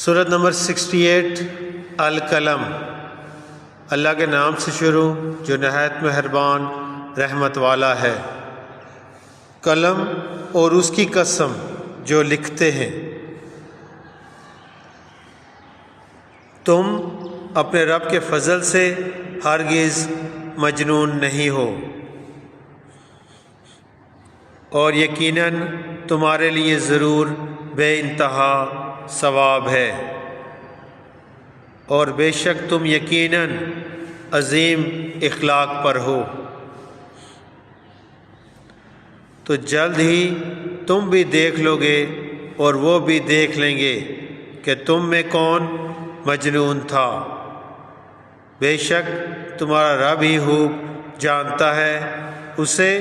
سورت نمبر 68 القلم۔ اللہ کے نام سے شروع جو نہایت مہربان رحمت والا ہے۔ قلم اور اس کی قسم جو لکھتے ہیں۔ تم اپنے رب کے فضل سے ہرگز مجنون نہیں ہو، اور یقیناً تمہارے لیے ضرور بے انتہا ثواب ہے، اور بے شک تم یقیناً عظیم اخلاق پر ہو۔ تو جلد ہی تم بھی دیکھ لو گے اور وہ بھی دیکھ لیں گے کہ تم میں کون مجنون تھا۔ بے شک تمہارا رب ہی خوب جانتا ہے اسے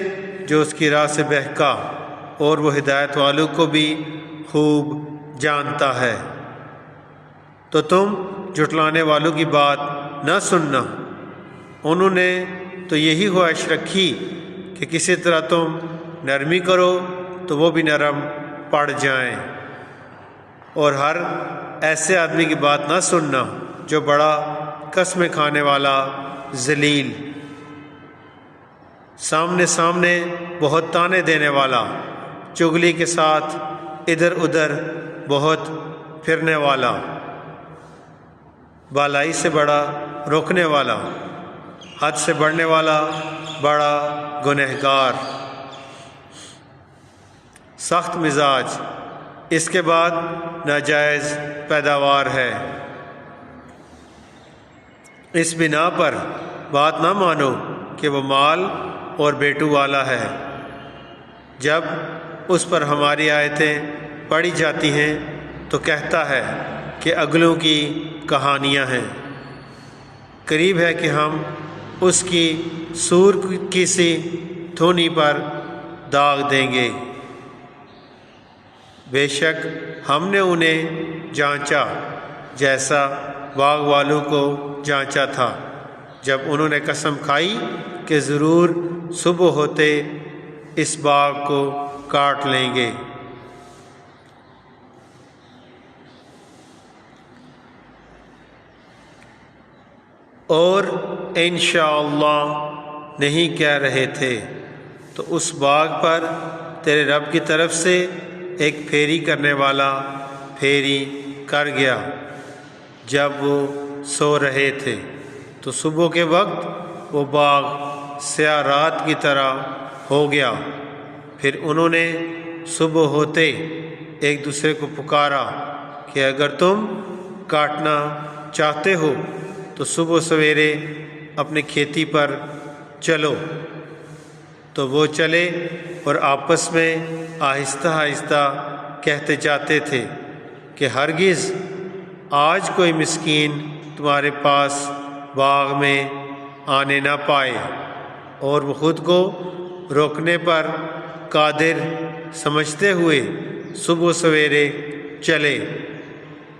جو اس کی راہ سے بہکا، اور وہ ہدایت والوں کو بھی خوب جانتا ہے۔ تو تم جھٹلانے والوں کی بات نہ سننا، انہوں نے تو یہی خواہش رکھی کہ کسی طرح تم نرمی کرو تو وہ بھی نرم پڑ جائیں، اور ہر ایسے آدمی کی بات نہ سننا جو بڑا قسمیں کھانے والا، ذلیل، سامنے بہت تانے دینے والا، چغلی کے ساتھ ادھر ادھر بہت پھرنے والا، بالائی سے بڑا روکنے والا، حد سے بڑھنے والا، بڑا گنہگار، سخت مزاج، اس کے بعد ناجائز پیداوار ہے۔ اس بنا پر بات نہ مانو کہ وہ مال اور بیٹوں والا ہے۔ جب اس پر ہماری آیتیں پڑھی جاتی ہیں تو کہتا ہے کہ اگلوں کی کہانیاں ہیں، قریب ہے کہ ہم اس کی سور کی سی تھونی پر داغ دیں گے۔ بے شک ہم نے انہیں جانچا جیسا باغ والوں کو جانچا تھا، جب انہوں نے قسم کھائی کہ ضرور صبح ہوتے اس باغ کو کاٹ لیں گے۔ اور انشاءاللہ نہیں کہہ رہے تھے تو اس باغ پر تیرے رب کی طرف سے ایک پھیری کرنے والا پھیری کر گیا جب وہ سو رہے تھے، تو صبح کے وقت وہ باغ سیاہ رات کی طرح ہو گیا۔ پھر انہوں نے صبح ہوتے ایک دوسرے کو پکارا کہ اگر تم کاٹنا چاہتے ہو تو صبح سویرے اپنی کھیتی پر چلو۔ تو وہ چلے اور آپس میں آہستہ آہستہ کہتے جاتے تھے کہ ہرگز آج کوئی مسکین تمہارے پاس باغ میں آنے نہ پائے، اور وہ خود کو روکنے پر قادر سمجھتے ہوئے صبح سویرے چلے۔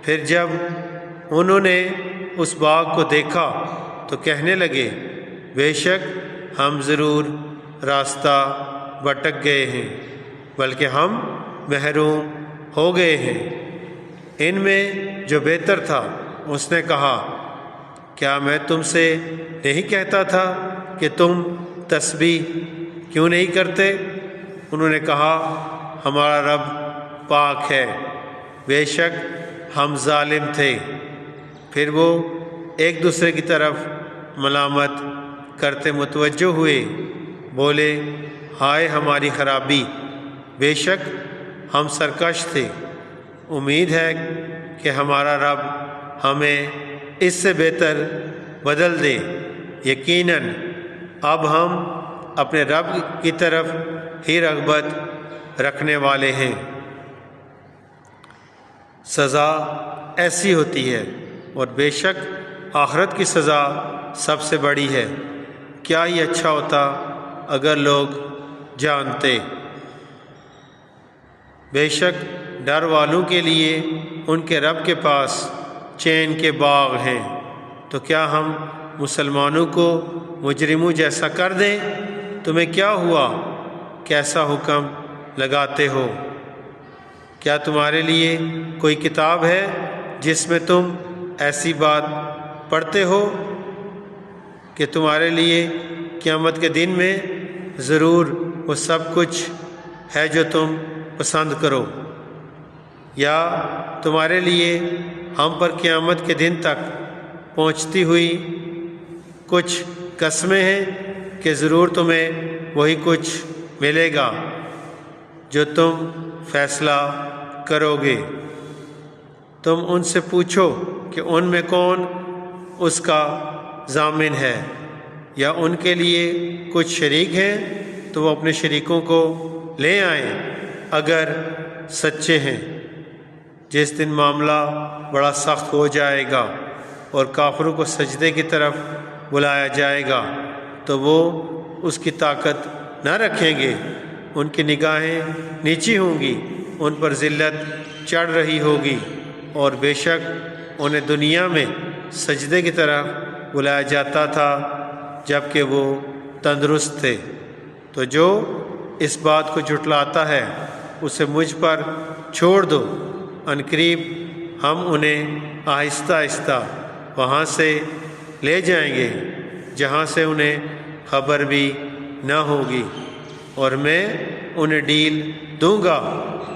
پھر جب انہوں نے اس باغ کو دیکھا تو کہنے لگے بے شک ہم ضرور راستہ بھٹک گئے ہیں، بلکہ ہم محروم ہو گئے ہیں۔ ان میں جو بہتر تھا اس نے کہا کیا میں تم سے نہیں کہتا تھا کہ تم تسبیح کیوں نہیں کرتے؟ انہوں نے کہا ہمارا رب پاک ہے، بے شک ہم ظالم تھے۔ پھر وہ ایک دوسرے کی طرف ملامت کرتے متوجہ ہوئے، بولے ہائے ہماری خرابی، بے شک ہم سرکش تھے۔ امید ہے کہ ہمارا رب ہمیں اس سے بہتر بدل دے، یقیناً اب ہم اپنے رب کی طرف ہی رغبت رکھنے والے ہیں۔ سزا ایسی ہوتی ہے، اور بے شک آخرت کی سزا سب سے بڑی ہے۔ کیا یہ اچھا ہوتا اگر لوگ جانتے۔ بے شک ڈر والوں کے لیے ان کے رب کے پاس چین کے باغ ہیں۔ تو کیا ہم مسلمانوں کو مجرموں جیسا کر دیں؟ تمہیں کیا ہوا؟ کیسا حکم لگاتے ہو؟ کیا تمہارے لیے کوئی کتاب ہے جس میں تم ایسی بات پڑھتے ہو کہ تمہارے لیے قیامت کے دن میں ضرور وہ سب کچھ ہے جو تم پسند کرو، یا تمہارے لیے ہم پر قیامت کے دن تک پہنچتی ہوئی کچھ قسمیں ہیں کہ ضرور تمہیں وہی کچھ ملے گا جو تم فیصلہ کرو گے۔ تم ان سے پوچھو کہ ان میں کون اس کا ضامن ہے، یا ان کے لیے کچھ شریک ہیں تو وہ اپنے شریکوں کو لے آئیں اگر سچے ہیں۔ جس دن معاملہ بڑا سخت ہو جائے گا اور کافروں کو سجدے کی طرف بلایا جائے گا تو وہ اس کی طاقت نہ رکھیں گے، ان کی نگاہیں نیچی ہوں گی، ان پر ذلت چڑھ رہی ہوگی، اور بے شک انہیں دنیا میں سجدے کی طرف بلایا جاتا تھا جب کہ وہ تندرست تھے۔ تو جو اس بات کو جھٹلاتا ہے اسے مجھ پر چھوڑ دو، عنقریب ہم انہیں آہستہ آہستہ وہاں سے لے جائیں گے جہاں سے انہیں خبر بھی نہ ہوگی، اور میں انہیں ڈیل دوں گا،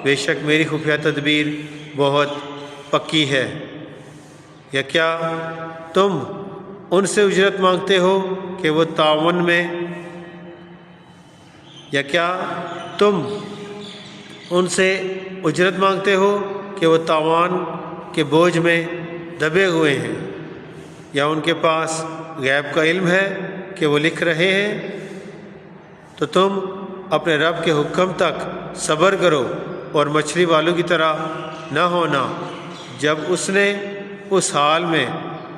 بے شک میری خفیہ تدبیر بہت پکی ہے۔ یا کیا تم ان سے اجرت مانگتے ہو کہ وہ تعاون میں کے بوجھ میں دبے ہوئے ہیں، یا ان کے پاس غیب کا علم ہے کہ وہ لکھ رہے ہیں؟ تو تم اپنے رب کے حکم تک صبر کرو اور مچھلی والوں کی طرح نہ ہونا جب اس نے اس حال میں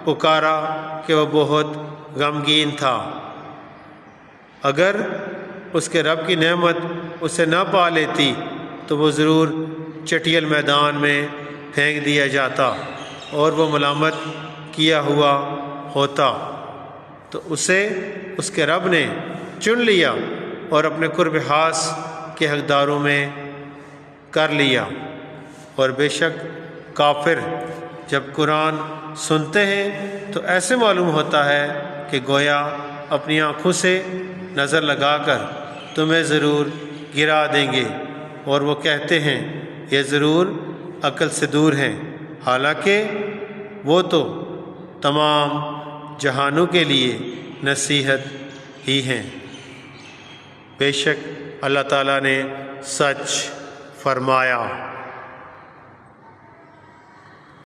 پکارا کہ وہ بہت غمگین تھا۔ اگر اس کے رب کی نعمت اسے نہ پا لیتی تو وہ ضرور چٹیل میدان میں پھینک دیا جاتا اور وہ ملامت کیا ہوا ہوتا، تو اسے اس کے رب نے چن لیا اور اپنے قرب خاص کے حقداروں میں کر لیا۔ اور بے شک کافر جب قرآن سنتے ہیں تو ایسے معلوم ہوتا ہے کہ گویا اپنی آنکھوں سے نظر لگا کر تمہیں ضرور گرا دیں گے، اور وہ کہتے ہیں یہ ضرور عقل سے دور ہیں، حالانکہ وہ تو تمام جہانوں کے لیے نصیحت ہی ہیں۔ بے شک اللہ تعالیٰ نے سچ فرمایا۔